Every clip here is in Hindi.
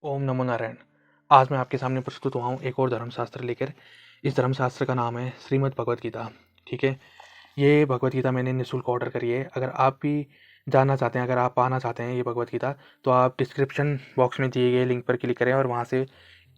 ओम नमो नारायण। आज मैं आपके सामने प्रस्तुत हुआ हूँ एक और धर्मशास्त्र लेकर। इस धर्मशास्त्र का नाम है श्रीमद् भगवत गीता। ठीक है, ये भगवत गीता मैंने निःशुल्क ऑर्डर करी है। अगर आप भी जानना चाहते हैं, अगर आप पाना चाहते हैं ये भगवत गीता, तो आप डिस्क्रिप्शन बॉक्स में दिए गए लिंक पर क्लिक करें और वहाँ से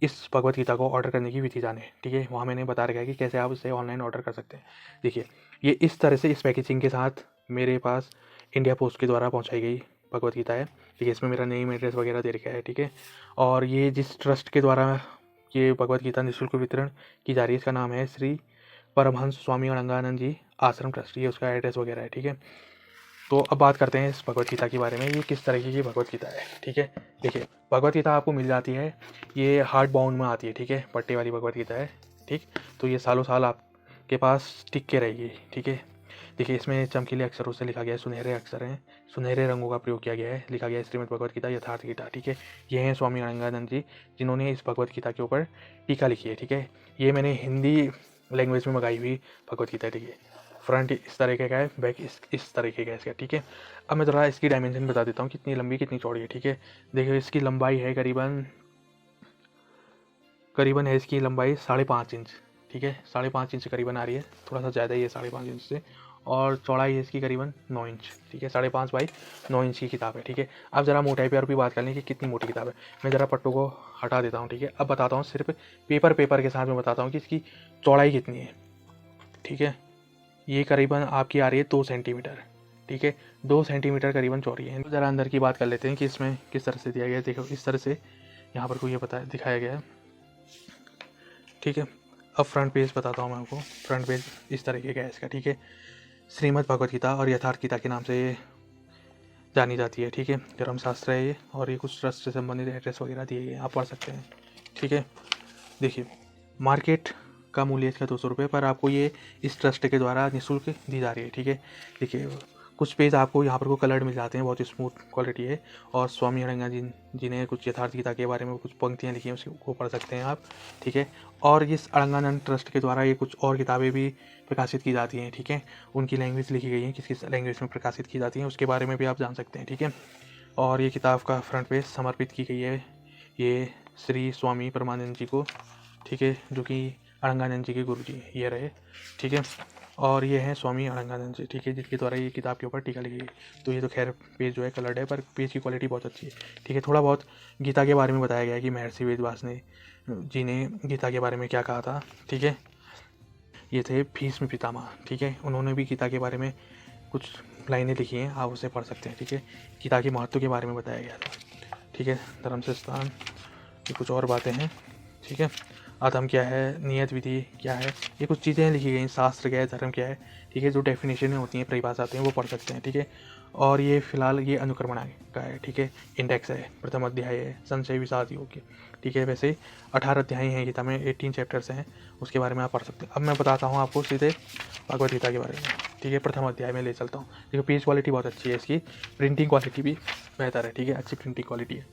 इस भगवत गीता को ऑर्डर करने की विधि जानें। ठीक है, वहाँ मैंने बता रखा है कि कैसे आप इसे ऑनलाइन ऑर्डर कर सकते हैं। देखिए, ये इस तरह से इस पैकेजिंग के साथ मेरे पास इंडिया पोस्ट के द्वारा पहुँचाई गई भगवत गीता है। ठीक है, इसमें मेरा नेम एड्रेस वगैरह दे रखा है। ठीक है, और ये जिस ट्रस्ट के द्वारा ये भगवत गीता निःशुल्क वितरण की जा रही है, इसका नाम है श्री परमहंस स्वामी अड़ंगानंद जी आश्रम ट्रस्ट। ये उसका एड्रेस वगैरह है। ठीक है, तो अब बात करते हैं इस भगवत गीता के बारे में, ये किस तरीके की भगवत गीता है। ठीक है, देखिए, भगवत गीता आपको मिल जाती है, ये हार्ड बाउंड में आती है। ठीक है, पट्टे वाली भगवत गीता है। ठीक, तो ये सालों साल आपके पास टिक के रहेगी। ठीक है, देखिए, इसमें चमकीले अक्षरों से लिखा गया है, सुनहरे अक्षर हैं, सुनहरे रंगों का प्रयोग किया गया है। लिखा गया है श्रीमद् भगवत गीता यथार्थ गीता। ठीक है, ये हैं स्वामी अड़ंगानंद जी, जिन्होंने इस भगवत गीता के ऊपर टीका लिखी है। ठीक है, ये मैंने हिंदी लैंग्वेज में मंगाई हुई भगवत गीता। ठीक है, फ्रंट इस तरीके का है, बैक इस तरीके का है इसका। ठीक है, अब मैं थोड़ा इसकी डायमेंशन बता देता हूँ, कितनी लंबी कितनी चौड़ी है। ठीक है, देखिए, इसकी लंबाई है करीबन करीबन है इसकी लंबाई 5.5 इंच। ठीक है, 5.5 इंच करीबन आ रही है, थोड़ा सा ज़्यादा ही है 5.5 इंच से। और चौड़ाई है इसकी करीबन 9 इंच। ठीक है, 5.5 बाई 9 इंच की किताब है। ठीक है, अब ज़रा मोटाई पर भी बात कर लें कि कितनी मोटी किताब है। मैं ज़रा पट्टों को हटा देता हूँ। ठीक है, अब बताता हूँ, सिर्फ पेपर के साथ मैं बताता हूँ कि इसकी चौड़ाई कितनी है। ठीक है, ये करीबन आपकी आ रही है 2 सेंटीमीटर। ठीक है, 2 सेंटीमीटर करीबन चौड़ी है। ज़रा अंदर की बात कर लेते हैं कि इसमें किस तरह से दिया गया है। देखो, इस तरह से यहाँ पर कोई ये दिखाया गया है। ठीक है, अब फ्रंट पेज बताता हूँ मैं आपको। फ्रंट पेज इस तरीके का है इसका। ठीक है, श्रीमद् भगवत गीता और यथार्थ गीता के नाम से ये जानी जाती है। ठीक है, धर्मशास्त्र है ये, और ये कुछ ट्रस्ट से संबंधित एड्रेस वगैरह दिए गए हैं, आप पढ़ सकते हैं। ठीक है, देखिए, मार्केट का मूल्य इसका 200 रुपये, पर आपको ये इस ट्रस्ट के द्वारा निःशुल्क दी जा रही है। ठीक है, देखिए, कुछ पेज आपको यहाँ पर को कलर्ड मिल जाते हैं, बहुत ही स्मूथ क्वालिटी है। और स्वामी अड़ंगा जी ने कुछ यथार्थ गीता के बारे में कुछ पंक्तियाँ लिखी हैं, उसको पढ़ सकते हैं आप। ठीक है, और इस अड़ंगानंद ट्रस्ट के द्वारा ये कुछ और किताबें भी प्रकाशित की जाती हैं। ठीक है, उनकी लैंग्वेज लिखी गई है, किस किस लैंग्वेज में प्रकाशित की जाती हैं उसके बारे में भी आप जान सकते हैं। ठीक है, और ये किताब का फ्रंट पेज समर्पित की गई है ये श्री स्वामी परमानंद जी को। ठीक है, जो कि अड़ंगानंद जी के गुरु जी ये रहे। ठीक है, और ये हैं स्वामी अड़ंगानंद जी। ठीक है, जिनके द्वारा ये किताब के ऊपर टीका लिखी गई। तो ये तो खैर पेज जो है कलर्ड है, पर पेज की क्वालिटी बहुत अच्छी है। ठीक है, थोड़ा बहुत गीता के बारे में बताया गया है कि महर्षि वेदव्यास ने जी ने गीता के बारे में क्या कहा था। ठीक है, ये थे भीष्म पितामह। ठीक है, उन्होंने भी गीता के बारे में कुछ लाइनें लिखी हैं, आप उसे पढ़ सकते हैं। ठीक है, गीता के महत्व के बारे में बताया गया था। ठीक है, धर्म से स्थान ये कुछ और बातें हैं। ठीक है, अधम क्या है, नियत विधि क्या है, ये कुछ चीज़ें लिखी गई। शास्त्र क्या है, धर्म क्या है। ठीक है, जो डेफिनेशन होती हैं, परिभाषा आती हैं, वो पढ़ सकते हैं। ठीक है, और ये फिलहाल ये अनुक्रमणा का है। ठीक है, इंडेक्स है, प्रथम अध्याय है, संशय विषाद योग। ठीक है, वैसे 18 अध्याय हैं गीता में, 18 चैप्टर्स हैं, उसके बारे में आप पढ़ सकते हैं। अब मैं बताता हूँ आपको सीधे भगवद गीता के बारे में। ठीक है, प्रथम अध्याय में ले चलता हूँ। देखो, पेज क्वालिटी बहुत अच्छी है इसकी, प्रिंटिंग क्वालिटी भी बेहतर है। ठीक है, अच्छी प्रिंटिंग क्वालिटी है।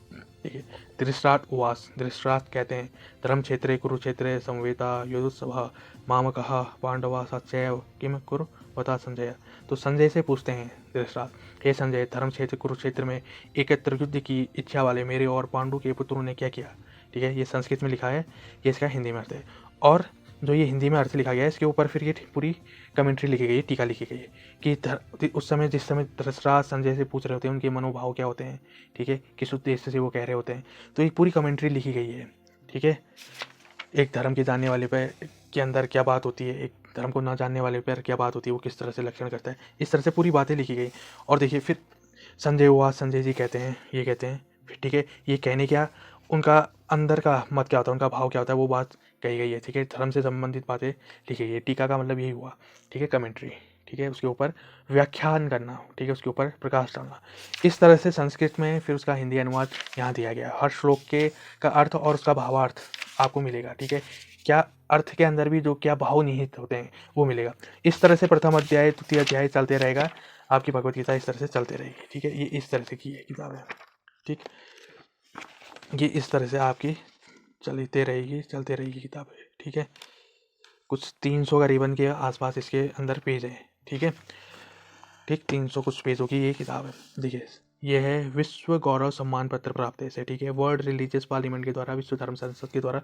ठीक है, धृतराष्ट्र उवाच, धृतराष्ट्र कहते हैं, धर्म क्षेत्रे कुरुक्षेत्रे समवेता योजुत्सव मामकः पांडवा सचैव किम कुरु बता संजय। तो संजय से पूछते हैं धृतराष्ट्र, हे संजय, धर्म क्षेत्र कुरुक्षेत्र में एकत्र युद्ध की इच्छा वाले मेरे और पांडु के पुत्रों ने क्या किया। ठीक है, ये संस्कृत में लिखा है, ये इसका हिंदी में अर्थ है। और जो ये हिंदी में अर्थ लिखा गया है, इसके ऊपर फिर ये पूरी कमेंट्री लिखी गई है, टीका लिखी गई है कि उस समय जिस समय धृतराष्ट्र संजय से पूछ रहे होते हैं, उनके मनोभाव क्या होते हैं। ठीक है, किस उद्देश्य से वो कह रहे होते हैं, तो एक पूरी कमेंट्री लिखी गई है। ठीक है, एक धर्म के जानने वाले पर के अंदर क्या बात होती है, एक धर्म को ना जानने वाले पर क्या बात होती है, वो किस तरह से लक्षण करता है, इस तरह से पूरी बातें लिखी गई। और देखिए, फिर संजय हुआ, संजय जी कहते हैं, ये कहते हैं, फिर ठीक है, ये कहने क्या, उनका अंदर का मत क्या होता है, उनका भाव क्या होता है, वो बात कही गई है। ठीक है, धर्म से संबंधित बातें लिखी गई है। टीका का मतलब यही हुआ। ठीक है, कमेंट्री। ठीक है, उसके ऊपर व्याख्यान करना। ठीक है, उसके ऊपर प्रकाश डालना। इस तरह से संस्कृत में फिर उसका हिंदी अनुवाद यहाँ दिया गया। हर श्लोक के का अर्थ और उसका भावार्थ आपको मिलेगा। ठीक है, क्या अर्थ के अंदर भी जो क्या भाव निहित होते हैं वो मिलेगा। इस तरह से प्रथम अध्याय द्वितीय अध्याय चलते रहेगा, आपकी भगवत गीता इस तरह से चलते रहेगी। ठीक है, ये इस तरह से की है किताब है। ठीक, ये इस तरह से आपकी चलते रहेगी किताब है। ठीक है, कुछ 300 करीबन के आसपास इसके अंदर पेज है। ठीक है, ठीक, 300 कुछ पेजों की ये किताब है। देखिए, ये है विश्व गौरव सम्मान पत्र प्राप्त है इसे, ठीक है। वर्ल्ड रिलीजियस पार्लियामेंट के द्वारा, विश्व धर्म संसद के द्वारा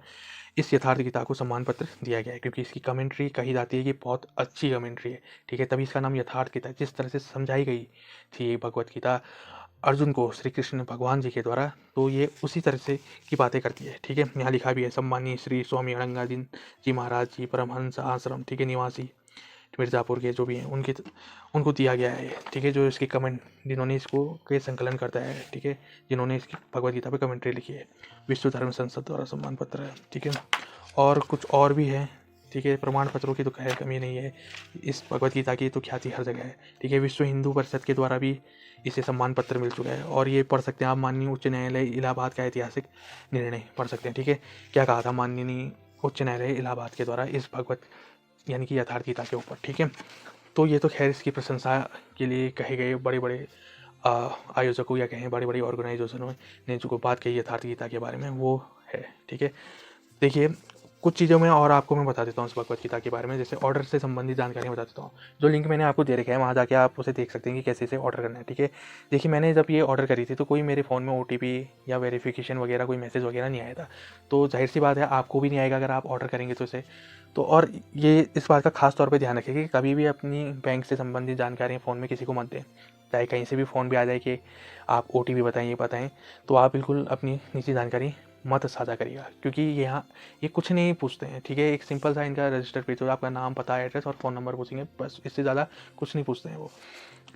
इस यथार्थ गीता को सम्मान पत्र दिया गया है, क्योंकि इसकी कमेंट्री कही जाती है कि बहुत अच्छी कमेंट्री है, ठीक है। तभी इसका नाम यथार्थ गीता है। जिस तरह से समझाई गई थी ये भगवत गीता अर्जुन को श्री कृष्ण भगवान जी के द्वारा, तो ये उसी तरह से की बातें करती है, ठीक है। यहाँ लिखा भी है, सम्मानीय श्री स्वामी अड़ंगादीन जी महाराज जी परमहंस आश्रम, ठीक है, निवासी मिर्ज़ापुर के जो भी हैं उनको दिया गया है, ठीक है। जो इसकी कमेंट जिन्होंने इसको के संकलन करता है, ठीक है, जिन्होंने इसकी भगवद गीता पे कमेंट्री लिखी है, विश्व धर्म संसद द्वारा सम्मान पत्र है, ठीक है। और कुछ और भी है, ठीक है। प्रमाण पत्रों की तो खैर कमी नहीं है, इस भगवद गीता की तो ख्याति हर जगह है, ठीक है। विश्व हिंदू परिषद के द्वारा भी इसे सम्मान पत्र मिल चुका है, और ये पढ़ सकते हैं आप, माननीय उच्च न्यायालय इलाहाबाद का ऐतिहासिक निर्णय पढ़ सकते हैं, ठीक है। क्या कहा था माननीय उच्च न्यायालय इलाहाबाद के द्वारा इस भगवत यानी कि यथार्थ गीता के ऊपर, ठीक है। तो ये तो खैर इसकी प्रशंसा के लिए कहे गए बड़े बड़े आयोजकों या कहें बड़ी बड़ी ऑर्गेनाइजेशनों ने जो बात कही यथार्थ गीता के बारे में वो है, ठीक है। देखिए कुछ चीज़ों में और आपको मैं बता देता हूँ इस भगवत गीता के बारे में, जैसे ऑर्डर से संबंधित जानकारी बता देता हूँ। जो लिंक मैंने आपको दे रखा है वहाँ जाके आप उसे देख सकते हैं कि कैसे इसे ऑर्डर करना है, ठीक है। देखिए मैंने जब ये ऑर्डर करी थी तो कोई मेरे फ़ोन में OTP या वेरिफिकेशन वगैरह कोई मैसेज वगैरह नहीं आया था, तो जाहिर सी बात है आपको भी नहीं आएगा अगर आप ऑर्डर करेंगे तो इसे। तो और ये इस बात का खास तौर पे ध्यान रखें कि कभी भी अपनी बैंक से संबंधित जानकारी फ़ोन में किसी को मत दें, चाहे कहीं से भी फ़ोन भी आ जाए कि आप OTP बताएं ये बताएं, तो आप बिल्कुल अपनी निजी जानकारी मत साझा करिएगा, क्योंकि यहाँ ये कुछ नहीं पूछते हैं, ठीक है। एक सिंपल सा इनका रजिस्टर पेज होगा, आपका नाम पता एड्रेस और फ़ोन नंबर पूछेंगे, बस, इससे ज़्यादा कुछ नहीं पूछते हैं वो,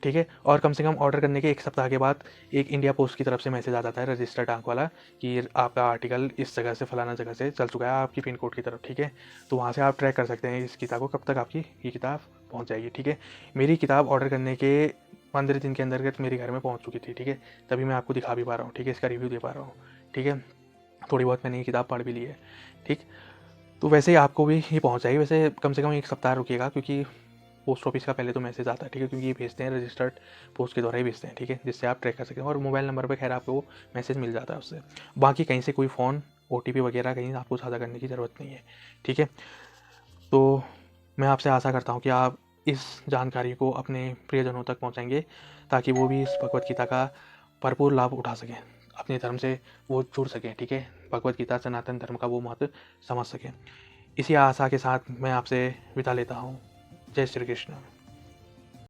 ठीक है। और कम से कम ऑर्डर करने के 1 सप्ताह के बाद एक इंडिया पोस्ट की तरफ से मैसेज आ जाता है रजिस्टर्ड आंक वाला कि आपका आर्टिकल इस जगह से फलाना जगह से चल चुका है आपकी पिन कोड की तरफ, ठीक है। तो वहाँ से आप ट्रैक कर सकते हैं इस किताब को कब तक आपकी ये किताब पहुँच जाएगी, ठीक है। मेरी किताब ऑर्डर करने के 15 दिन के अंतर्गत मेरे घर में पहुँच चुकी थी, ठीक है। तभी मैं आपको दिखा भी पा रहा हूँ, ठीक है, इसका रिव्यू दे पा रहा हूँ, ठीक है। थोड़ी बहुत मैंने ये किताब पढ़ भी ली है, ठीक। तो वैसे ही आपको भी ये पहुँच जाएगी, वैसे कम से कम 1 सप्ताह रुकिएगा, क्योंकि पोस्ट ऑफिस का पहले तो मैसेज आता है, ठीक है, क्योंकि ये भेजते हैं रजिस्टर्ड पोस्ट के द्वारा ही भेजते हैं, ठीक है, जिससे आप ट्रैक कर सकते हैं। और मोबाइल नंबर पे खैर आपको वो मैसेज मिल जाता है उससे, बाकी कहीं से कोई फ़ोन OTP वगैरह कहीं आपको साझा करने की ज़रूरत नहीं है, ठीक है। तो मैं आपसे आशा करता हूँ कि आप इस जानकारी को अपने प्रियजनों तक पहुँचाएंगे, ताकि वो भी इस भगवत गीता का भरपूर लाभ उठा सकें, अपने धर्म से वो जुड़ सकें, ठीक है, भगवत गीता सनातन धर्म का वो महत्व समझ सकें। इसी आशा के साथ मैं आपसे विदा लेता हूँ। जय श्री कृष्ण।